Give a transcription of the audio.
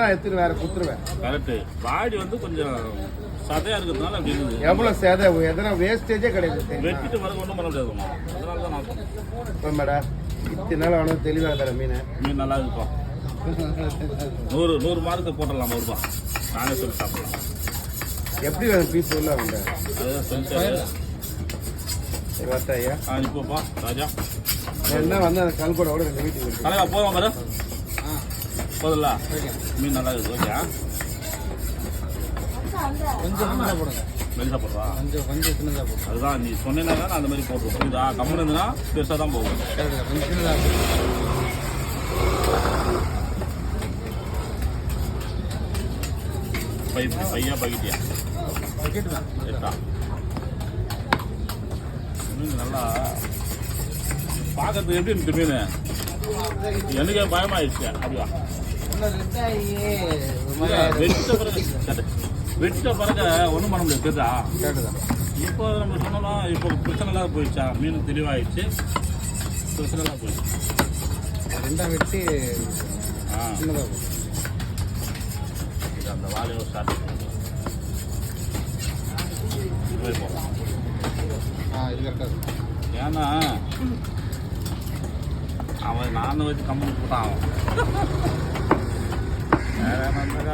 நான் எடுத்துட்டு வேற குத்துருவேன். கரெக்டு. பாடி வந்து கொஞ்சம் சதையா இருக்கிறதுனால அப்படி இருக்குது. எவ்வளவு சேதை எதனா வேஸ்டேஜே கிடையாது. வெட்டிட்டு மரம் ஒன்றும் பண்ண முடியாதுமா. அதனால தான் நான் இப்போ மேடம் இத்தனை நாள் ஆனது தெளிவாக தர மீன் நல்லா இருக்கும். 100 மார்க்கு போட்டலாம் ரூபா. நானே சொல்லி சாப்பிடலாம். எப்படி வேணும் பீஸ் உள்ள உண்டு? அதுதான் சொல்லிட்டாரு. ஐயா இப்போப்பா ராஜா என்ன வந்து அந்த கல்கோட கூட 2 வீட்டுக்கு தலைவா போதும் பாரு. போதும்ல மீன் நல்லா இருக்குது. ஓகே கொஞ்சம் போடுங்க. மெலிசா போடுறா கொஞ்சம் சின்னதாக போடுங்க. அதுதான் நீ சொன்னீங்கன்னா நான் அந்த மாதிரி போட்டுருவோம். புரியுதா? கம்மன் இருந்துன்னா பெருசாக தான் போகும். கொஞ்சம் சின்னதாக பையா பகிட்டியா பக்கெட்டு தான் எட்டா மீன் நல்லா பார்க்கறதுக்கு எப்படி இருக்கு மீன்? எனக்கே பயமாயிடுச்சு. அப்படியா வெட்ட பிறகு ஒன்றும் பண்ண முடியாது. தெரியுதா? கேட்டுதான். இப்போ நம்ம சொன்னோம்னா இப்போ பிரச்சனை இல்லாத போயிடுச்சா? மீன் தெளிவாயிடுச்சு. பிரச்சனை இல்லாத போயிடுச்சு. 2 வெட்டி சின்னதாக போகும். இது அந்த வாழையை ஸ்டார்ட் போகலாம். இது கரெக்டாக இருக்கும். ஏன்னா அவன் நானும் வச்சு கம்பெனி போட்டான். அவன் வேற